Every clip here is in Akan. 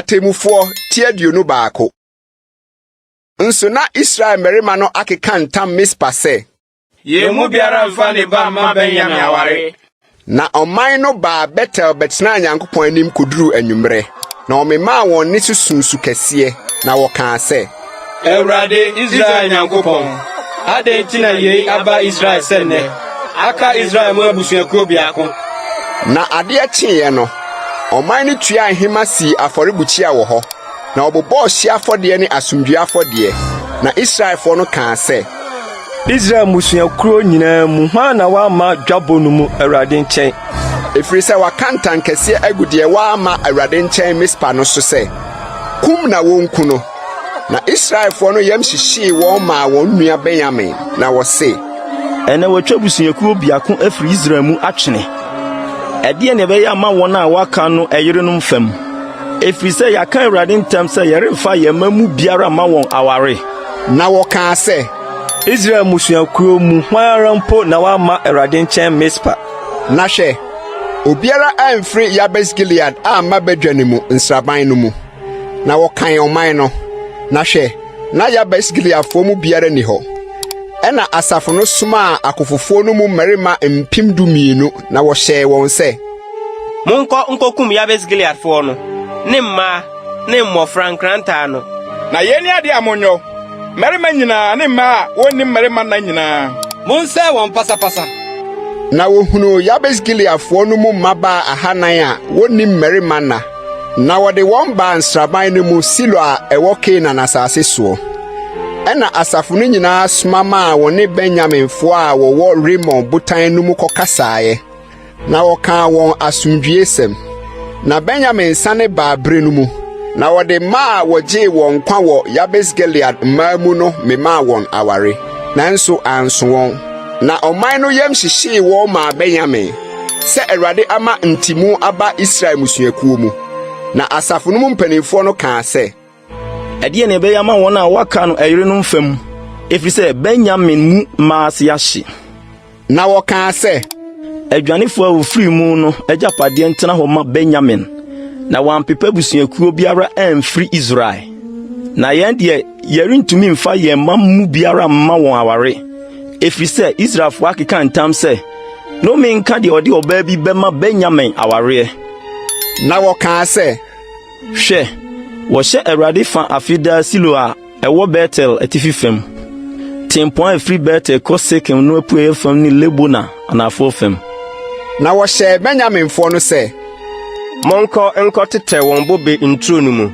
atemufo tieduonu baako. Nso na Israel merima no akeka ntam Mispa se, ye mu biara mfa ne ba ma Benyamin aware. Na ɔman no ba Betel betena Nyankopɔn anim koduru anwumre. Na ɔmema wɔn ne susunsu kɛseɛ na wɔka se, Ewurade Israel Nyankopɔn, ade ntina ye aba Israel senne. Aka Israel mu abusuakuo biako. Na ade akyeɛ no, ɔman no tua ahema si afɔrebukyia wɔ hɔ. Na ɔbobɔ ɔhye afɔdeɛ ne asomdwoe afɔdeɛ. Na Israelfo no ka se, Israel musuakuo nyinaa mu hwan na wama dwabɔ no mu Awurade nkyɛn. Efiri sɛ waka ntankɛseɛ agu deɛ wama Awurade nkyɛn Mispa no so sɛ, kum na wonku no. Na Israelfo no yam hyehyee wɔn ma wɔn nua Benyamin na wɔse, ɛnɛ wɔtwa busuakuo biako afiri Israel mu atwene. Ɛdeɛ ne bɛyɛ ama wɔn a waka no ɛyerenom fam. Efiri sɛ yɛaka Awurade ntam sɛ yɛremfa yɛma mu biara ma wɔn aware. Na wɔka sɛ, Israel musuakuo mu hwan ara mpo na wama Awurade nkyɛn Mispa. Na hwɛ, obiara amfiri Yabes Gilead amma badwa ne mu nsraban no mu. Na wɔkan ɔman no. Na hwɛ, na Yabes Gileadfo mu biara ni hɔ. Ɛna asafo no soma akofofo no mu mmarima 12,000 na wɔhyɛɛ wɔn sɛ, Monkɔ nkokum Yabes Gileadfo no, ne mma, ne mmɔfra nkrantaa no. Na yeni ade amonyɔ, mmarima nyinaa ne mma a wonni mmarima na nyinaa. Monsɛ wɔn pasapasa. Na wohunu Yabes Gileadfo no mu mmabaa 400 a wonni mmarima na. Na wɔde wɔn baa nsraban no mu Silo a ɛwɔ Canaan asase soɔ. Ɛna asafo no nyinaa soma maa wɔne Benyaminfo a wɔwɔ Rimon botan no mu kɔkasaeɛ. Na wɔkaa wɔn asomdwoesɛm. Na Benyamin sane baa bere no mu. Na wɔde maa wɔgyee wɔn kwa wɔ Yabes Gilead mmaa mu no memaa wɔn aware. Nanso anso wɔn. Na ɔman no yam hyehyee wɔn maa Benyamin. Sɛ Awurade ama ntimu aba Israel musuakuo mu. Na asafo no mu mpanimfo no kaa sɛ, ɛdeɛ ne bɛyɛ ama wɔn a waka no ɛyerenom fam. Efiri sɛ Benyamin mu maase ahye. Na wɔkaa sɛ, adwanefo a wofiri mu no agyapadeɛ ntena hɔ ma Benyamin. Na wɔampepa busuakuo biara amfiri Israel. Na yɛn deɛ yɛrentumi mfa yɛn ma mu biara mma wɔn aware. Efiri sɛ Israelfo akeka ntam sɛ, nome nka deɛ ɔde ɔbaa bi bɛma Benyamin awareɛ. Na wɔkaa sɛ, hwɛ, wɔhyɛ Awurade fa afida Silo a ɛwɔ Betel atifi fam. Tempɔn a ɛfiri Betel kɔ Sekem no apueɛ fam ne Lebona anafo fam. Na wɔhyɛ Benyaminfo no sɛ, Monkɔ nkɔtetɛ wɔn bobe nturo no mu.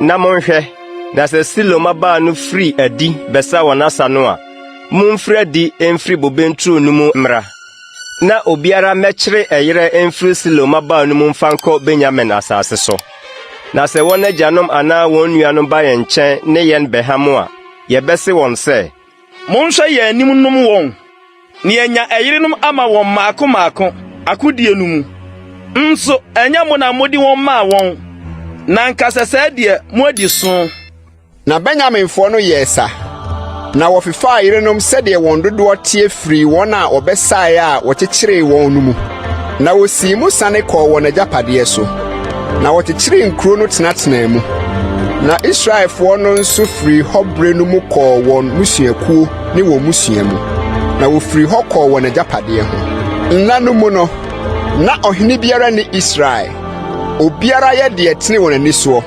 Na monhwɛ, na sɛ Silo mabaa no firi adi bɛsa wɔn asa no a, momfiri adi emfiri bobe nturo no mu mmra. Na obiara mɛkyere ɛyere emfiri Silo mabaa no mu mfa nkɔ Benyamin asase so. Na sɛ wɔn agyanom anaa wɔn nuanom ba yɛn nkyɛn ne yɛn bɛham a, yɛbɛse wɔn sɛ, monhwɛ yɛn anim nom wɔn. Ne yɛnya ɛyerenom ama wɔn maako akodie no mu. Nso ɛnyɛ mo na mode wɔn maa wɔn. Na nka sɛ sɛ deɛ mo adi so. Na Benyaminfo no yɛɛ sa. Na wɔfefaa yerenom sɛdeɛ wɔn dodoɔ tie firi wɔn a wɔbɛsaeɛ a wɔkyekyeree wɔn no mu. Na wosii mu sane kɔɔ wɔn agyapadeɛ so. Na wɔkyekyeree nkuro no tenatenaa mu. Na Israelfo no nso firi hɔ bere no mu kɔɔ wɔn musuakuo ne wɔn musua mu. Na wofiri hɔ kɔɔ wɔn agyapadeɛ ho. Nna no mu no, na ɔhene biara ne Israel. Obiara yɛ deɛ tene wɔn ani soɔ.